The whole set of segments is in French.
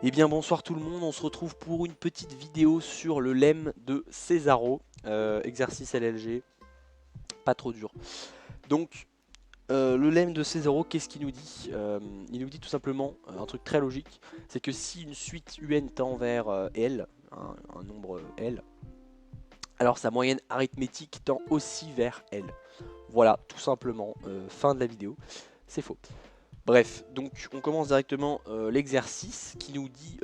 Eh bien bonsoir tout le monde, on se retrouve pour une petite vidéo sur le lemme de Cesaro, exercice LLG, pas trop dur. Donc le lemme de Cesaro, qu'est-ce qu'il nous dit? Il nous dit tout simplement un truc très logique, c'est que si une suite UN tend vers L, un nombre L, alors sa moyenne arithmétique tend aussi vers L. Voilà, tout simplement, fin de la vidéo, c'est faux. Bref, donc on commence directement l'exercice qui nous dit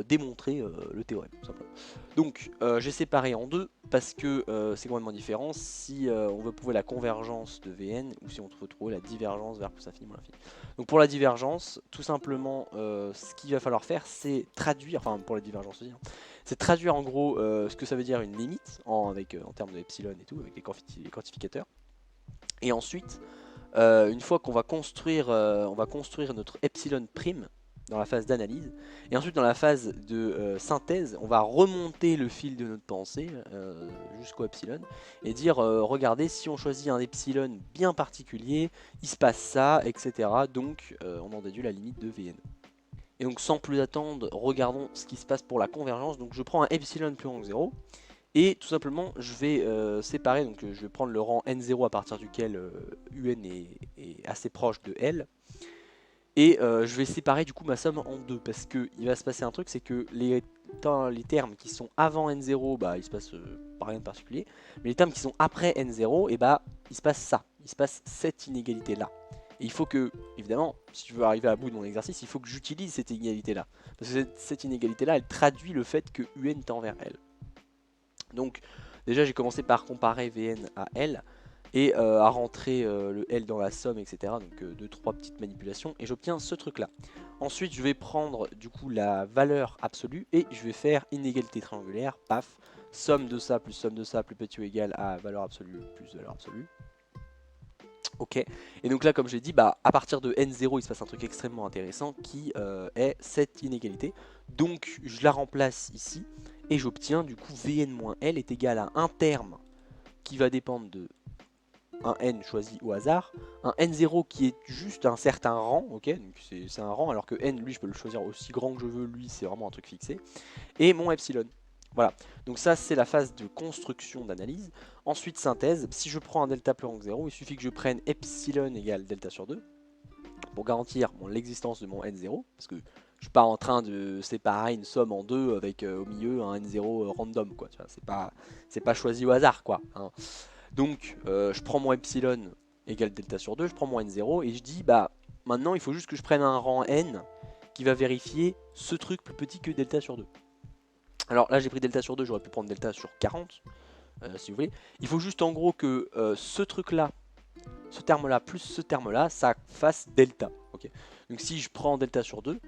démontrer le théorème, tout simplement. Donc j'ai séparé en deux parce que c'est complètement différent si on veut prouver la convergence de Vn ou si on veut trouver la divergence vers plus infini moins l'infini. Donc pour la divergence, tout simplement, ce qu'il va falloir faire, c'est traduire, enfin pour la divergence aussi, hein, c'est traduire en gros ce que ça veut dire une limite en termes de epsilon et tout, avec les quantificateurs. Et ensuite, une fois on va construire notre epsilon prime dans la phase d'analyse, et ensuite dans la phase de synthèse, on va remonter le fil de notre pensée jusqu'au epsilon, et dire regardez, si on choisit un epsilon bien particulier, il se passe ça, etc. Donc on en déduit la limite de Vn. Et donc sans plus attendre, regardons ce qui se passe pour la convergence. Donc je prends un epsilon plus grand que 0, et tout simplement, je vais séparer, donc je vais prendre le rang n0 à partir duquel UN est assez proche de L. Et je vais séparer du coup ma somme en deux, parce qu'il va se passer un truc, c'est que les termes qui sont avant n0, bah il se passe pas rien de particulier. Mais les termes qui sont après n0, et bah il se passe ça, il se passe cette inégalité là. Et il faut que, évidemment, si tu veux arriver à bout de mon exercice, il faut que j'utilise cette inégalité là. Parce que cette inégalité là, elle traduit le fait que UN tend vers L. Donc déjà j'ai commencé par comparer Vn à L et à rentrer le L dans la somme, etc. Donc 2-3 petites manipulations et j'obtiens ce truc là. Ensuite je vais prendre du coup la valeur absolue et je vais faire inégalité triangulaire, paf, somme de ça plus petit ou égal à valeur absolue plus valeur absolue. Ok, et donc là comme j'ai dit, bah, à partir de n0 il se passe un truc extrêmement intéressant qui est cette inégalité. Donc je la remplace ici et j'obtiens du coup Vn-L est égal à un terme qui va dépendre de un n choisi au hasard, un n0 qui est juste un certain rang, ok, donc c'est un rang alors que n lui je peux le choisir aussi grand que je veux, lui c'est vraiment un truc fixé, et mon epsilon. Voilà, donc ça c'est la phase de construction d'analyse. Ensuite synthèse, si je prends un delta plus grand que 0, il suffit que je prenne epsilon égale delta sur 2 pour garantir l'existence de mon n0, parce que je suis pas en train de séparer une somme en deux avec au milieu un n0 random, quoi. C'est pas choisi au hasard, quoi. Hein. Donc je prends mon epsilon égale delta sur 2, je prends mon n0 et je dis bah maintenant il faut juste que je prenne un rang n qui va vérifier ce truc plus petit que delta sur 2. Alors là j'ai pris delta sur 2, j'aurais pu prendre delta sur 40 si vous voulez. Il faut juste en gros que ce truc là, ce terme là plus ce terme là, ça fasse delta. Okay. Donc si je prends delta sur 2,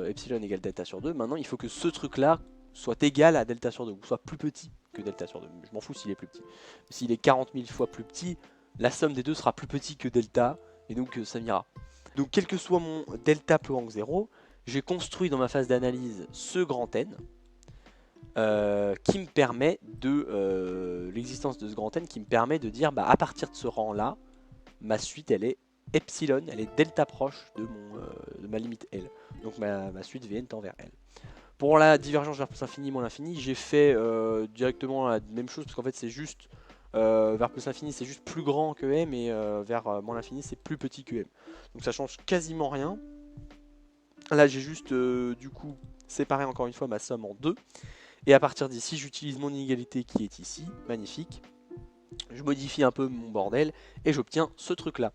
epsilon égale delta sur 2, maintenant il faut que ce truc là soit égal à delta sur 2, ou soit plus petit que delta sur 2. Je m'en fous s'il est plus petit. S'il est 40 000 fois plus petit, la somme des deux sera plus petit que delta, et donc ça m'ira. Donc quel que soit mon delta plus grand que 0, j'ai construit dans ma phase d'analyse ce grand N, qui me permet de l'existence de ce grand N qui me permet de dire bah, à partir de ce rang là ma suite elle est epsilon, elle est delta proche de ma limite L, donc ma suite Vn tend vers L. Pour la divergence vers plus infini moins l'infini, j'ai fait directement la même chose parce qu'en fait c'est juste vers plus infini c'est juste plus grand que M et vers moins l'infini c'est plus petit que M, donc ça change quasiment rien. Là j'ai juste du coup séparé encore une fois ma somme en deux. Et à partir d'ici, j'utilise mon inégalité qui est ici, magnifique. Je modifie un peu mon bordel et j'obtiens ce truc là.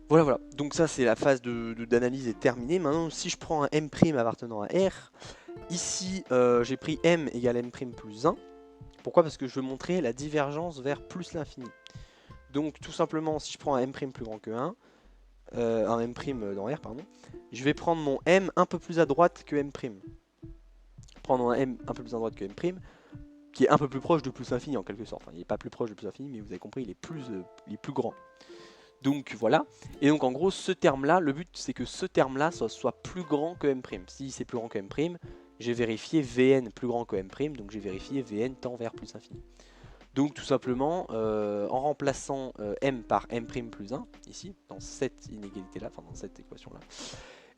Voilà, voilà. Donc ça, c'est la phase d'analyse est terminée. Maintenant, si je prends un M' appartenant à R, ici, j'ai pris M égale M' plus 1. Pourquoi? Parce que je veux montrer la divergence vers plus l'infini. Donc tout simplement, si je prends un M' plus grand que 1, un M' dans R, pardon, je vais prendre mon M un peu plus à droite que M'. Prendre un M un peu plus à droite que M', qui est un peu plus proche de plus infini en quelque sorte. Enfin, il n'est pas plus proche de plus infini, mais vous avez compris, il est plus grand. Donc voilà, et donc en gros ce terme là, le but c'est que ce terme là soit plus grand que M'. Si c'est plus grand que M', j'ai vérifié Vn plus grand que M', donc j'ai vérifié Vn tend vers plus infini. Donc tout simplement, en remplaçant M par M' plus 1, ici, dans cette inégalité là, enfin dans cette équation là,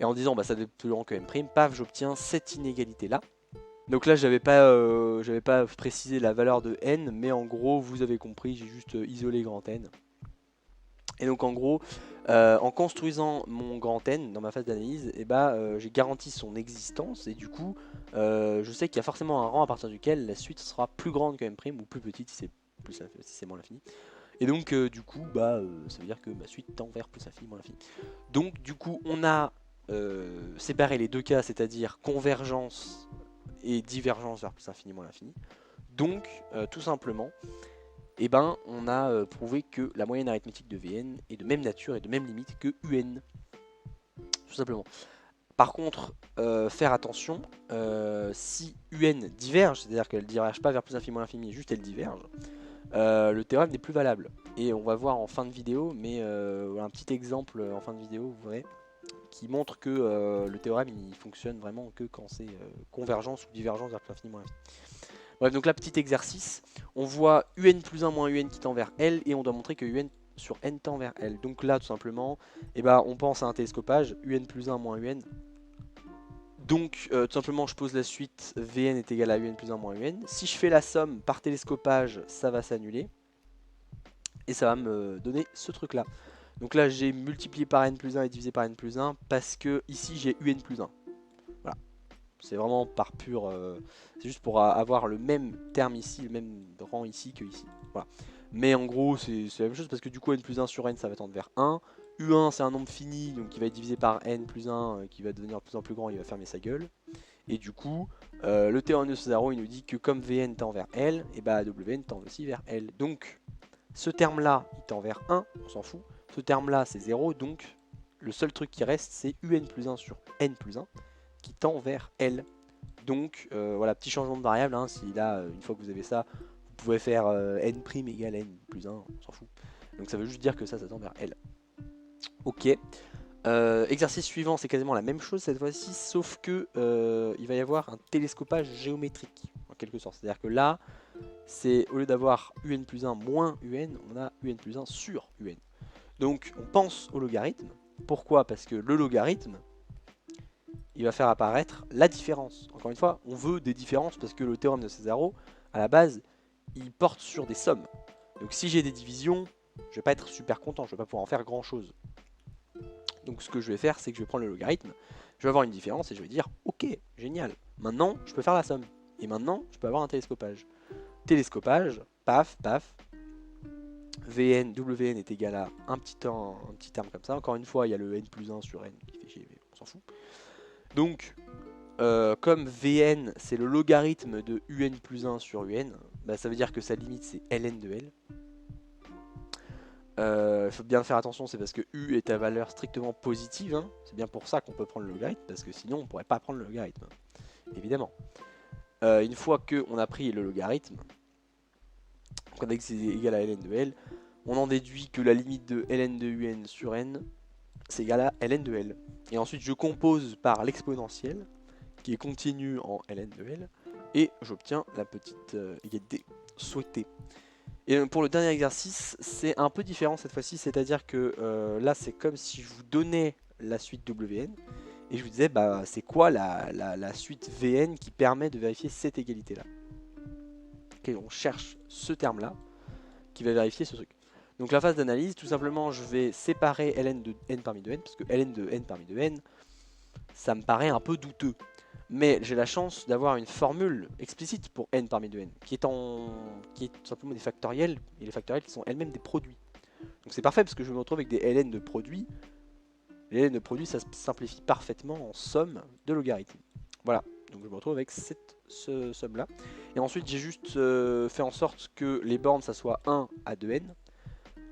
Et en disant bah ça doit être plus grand que M', paf, j'obtiens cette inégalité là. Donc là j'avais pas précisé la valeur de n, mais en gros vous avez compris, j'ai juste isolé grand N. Et donc en gros, en construisant mon grand N dans ma phase d'analyse, j'ai garanti son existence et du coup je sais qu'il y a forcément un rang à partir duquel la suite sera plus grande que M' ou plus petite si c'est moins l'infini. Et donc du coup ça veut dire que ma suite tend vers plus l'infini moins l'infini. Donc du coup on a séparé les deux cas, c'est-à-dire convergence et divergence vers plus l'infini moins l'infini. Donc tout simplement on a prouvé que la moyenne arithmétique de Vn est de même nature et de même limite que Un. Tout simplement. Par contre, faire attention, si Un diverge, c'est-à-dire qu'elle ne diverge pas vers plus infini moins l'infini, juste elle diverge, le théorème n'est plus valable. Et on va voir en fin de vidéo, mais un petit exemple en fin de vidéo, vous verrez, qui montre que le théorème il fonctionne vraiment que quand c'est convergence ou divergence vers plus infini moins l'infini. Bref, donc là, petit exercice, on voit UN plus 1 moins UN qui tend vers L et on doit montrer que UN sur N tend vers L. Donc là, tout simplement, on pense à un télescopage, UN plus 1 moins UN. Donc, tout simplement, je pose la suite, Vn est égal à UN plus 1 moins UN. Si je fais la somme par télescopage, ça va s'annuler. Et ça va me donner ce truc-là. Donc là, j'ai multiplié par N plus 1 et divisé par N plus 1 parce que ici, j'ai UN plus 1. Voilà. C'est vraiment par pur... c'est juste pour avoir le même terme ici, le même rang ici que ici. Voilà. Mais en gros, c'est la même chose parce que du coup, N plus 1 sur N, ça va tendre vers 1. U1, c'est un nombre fini, donc qui va être divisé par N plus 1, qui va devenir de plus en plus grand, il va fermer sa gueule. Et du coup, le théorème de Césaro, il nous dit que comme Vn tend vers L, et Wn tend aussi vers L. Donc, ce terme-là, il tend vers 1, on s'en fout. Ce terme-là, c'est 0, donc le seul truc qui reste, c'est Un plus 1 sur N plus 1 qui tend vers L. Donc voilà, petit changement de variable, hein, si là, une fois que vous avez ça, vous pouvez faire N' égale N plus 1, on s'en fout. Donc ça veut juste dire que ça tend vers L. Ok. Exercice suivant, c'est quasiment la même chose cette fois-ci, sauf que il va y avoir un télescopage géométrique, en quelque sorte. C'est-à-dire que là, c'est au lieu d'avoir UN plus 1 moins UN, on a UN plus 1 sur UN. Donc on pense au logarithme. Pourquoi? Parce que le logarithme, il va faire apparaître la différence. Encore une fois, on veut des différences parce que le théorème de Césaro, à la base, il porte sur des sommes. Donc si j'ai des divisions, je vais pas être super content, je vais pas pouvoir en faire grand chose. Donc ce que je vais faire, c'est que je vais prendre le logarithme, je vais avoir une différence et je vais dire ok, génial, maintenant je peux faire la somme. Et maintenant, je peux avoir un télescopage. Télescopage, paf, paf, Vn, Wn est égal à un petit terme comme ça. Encore une fois, il y a le n plus 1 sur n qui fait chier, mais on s'en fout. Donc, comme Vn c'est le logarithme de Un plus 1 sur Un, ça veut dire que sa limite c'est Ln de L. Il faut bien faire attention, c'est parce que U est à valeur strictement positive, hein. C'est bien pour ça qu'on peut prendre le logarithme, parce que sinon on pourrait pas prendre le logarithme, évidemment. Une fois qu'on a pris le logarithme, qu'on a que c'est égal à Ln de L, on en déduit que la limite de Ln de Un sur N, c'est égal à Ln de L. Et ensuite je compose par l'exponentielle, qui est continue en Ln de L, et j'obtiens la petite égalité souhaitée. Et pour le dernier exercice, c'est un peu différent cette fois-ci, c'est-à-dire que là c'est comme si je vous donnais la suite Wn, et je vous disais c'est quoi la suite Vn qui permet de vérifier cette égalité-là. Okay, on cherche ce terme-là, qui va vérifier ce truc. Donc la phase d'analyse, tout simplement je vais séparer Ln de n parmi 2n, parce que Ln de n parmi 2n, ça me paraît un peu douteux. Mais j'ai la chance d'avoir une formule explicite pour n parmi 2n, qui est tout simplement des factoriels, et les factoriels qui sont elles-mêmes des produits. Donc c'est parfait parce que je me retrouve avec des ln de produits. Les ln de produits, ça se simplifie parfaitement en somme de logarithmes. Voilà, donc je me retrouve avec ce somme-là. Et ensuite, j'ai juste fait en sorte que les bornes, ça soit 1 à 2n,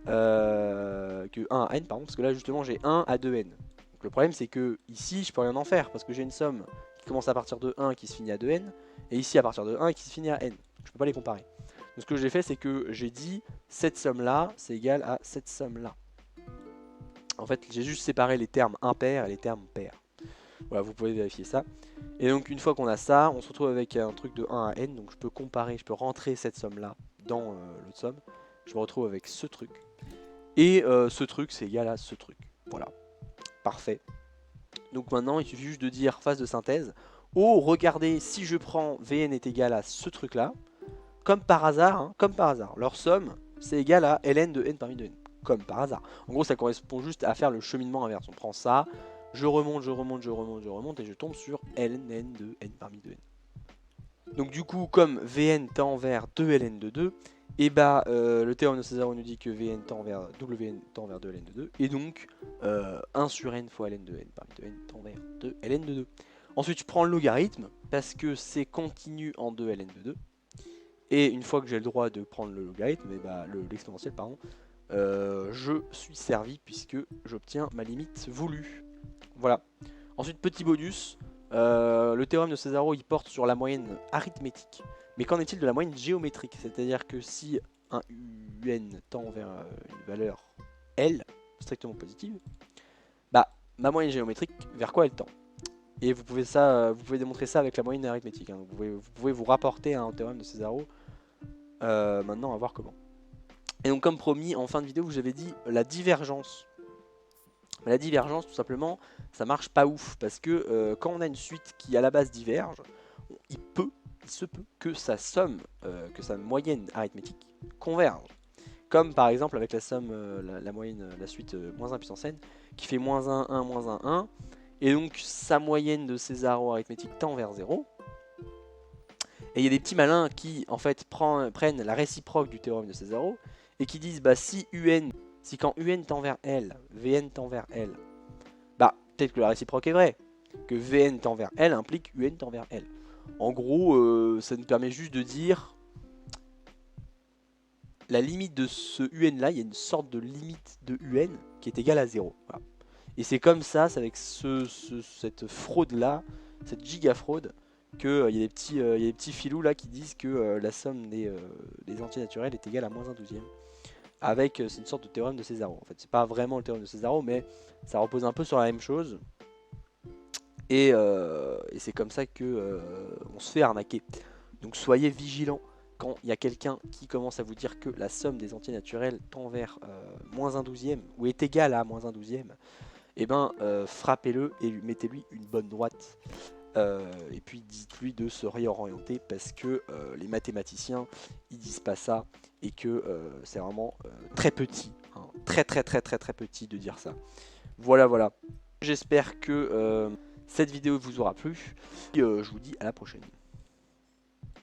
que 1 à n, pardon, parce que là justement j'ai 1 à 2n. Donc le problème c'est que ici je peux rien en faire parce que j'ai une somme qui commence à partir de 1 qui se finit à 2n et ici à partir de 1 qui se finit à n. Je peux pas les comparer. Donc ce que j'ai fait c'est que j'ai dit cette somme là c'est égal à cette somme là. En fait j'ai juste séparé les termes impairs et les termes pairs. Voilà, vous pouvez vérifier ça. Et donc une fois qu'on a ça, on se retrouve avec un truc de 1 à n. Donc je peux comparer, je peux rentrer cette somme là dans l'autre somme. Je me retrouve avec ce truc. Et ce truc c'est égal à ce truc. Voilà. Parfait. Donc maintenant, il suffit juste de dire phase de synthèse. Oh, regardez, si je prends Vn est égal à ce truc-là, comme par hasard, hein, comme par hasard, leur somme, c'est égal à ln de n parmi 2n. Comme par hasard. En gros, ça correspond juste à faire le cheminement inverse. On prend ça, je remonte, et je tombe sur ln de n parmi 2n. Donc du coup, comme Vn tend vers 2ln de 2, et bah le théorème de Césaro nous dit que Vn tend vers Wn tend vers 2ln de 2, et donc 1 sur n fois ln de n parmi 2n tend vers 2ln de 2. Ensuite, je prends le logarithme, parce que c'est continu en 2ln de 2. Et une fois que j'ai le droit de prendre le logarithme, et bah, l'exponentiel, pardon, je suis servi puisque j'obtiens ma limite voulue. Voilà. Ensuite, petit bonus, le théorème de Césaro il porte sur la moyenne arithmétique. Mais qu'en est-il de la moyenne géométrique? C'est-à-dire que si un UN tend vers une valeur L, strictement positive, bah ma moyenne géométrique, vers quoi elle tend? Et vous pouvez démontrer ça avec la moyenne arithmétique. Hein. Vous pouvez vous rapporter à un théorème de Césaro. Maintenant, on va voir comment. Et donc, comme promis, en fin de vidéo, je vous avais dit la divergence. La divergence, tout simplement, ça marche pas ouf. Parce que quand on a une suite qui, à la base, diverge, il se peut que sa somme, que sa moyenne arithmétique converge. Comme par exemple avec la somme, la moyenne, la suite moins 1 puissance n, qui fait moins 1, 1, moins 1, 1. Et donc, sa moyenne de Césaro arithmétique tend vers 0. Et il y a des petits malins qui en fait prennent la réciproque du théorème de Césaro et qui disent bah si quand UN tend vers L, Vn tend vers L, bah peut-être que la réciproque est vraie, que Vn tend vers L implique UN tend vers L. En gros, ça nous permet juste de dire la limite de ce UN là, il y a une sorte de limite de UN qui est égale à 0. Voilà. Et c'est comme ça, c'est avec cette fraude là, cette giga fraude, qu'il y a des petits filous là qui disent que la somme des entiers naturels est égale à moins 1/12. Avec, c'est une sorte de théorème de Césaro. En fait, c'est pas vraiment le théorème de Césaro, mais ça repose un peu sur la même chose. Et c'est comme ça que on se fait arnaquer. Donc soyez vigilants quand il y a quelqu'un qui commence à vous dire que la somme des entiers naturels tend vers moins 1/12 ou est égale à moins 1/12. Et ben frappez-le et mettez-lui une bonne droite. Et puis dites-lui de se réorienter parce que les mathématiciens ils disent pas ça et que c'est vraiment très petit, hein, très petit de dire ça. Voilà. J'espère que cette vidéo vous aura plu. Et, je vous dis à la prochaine.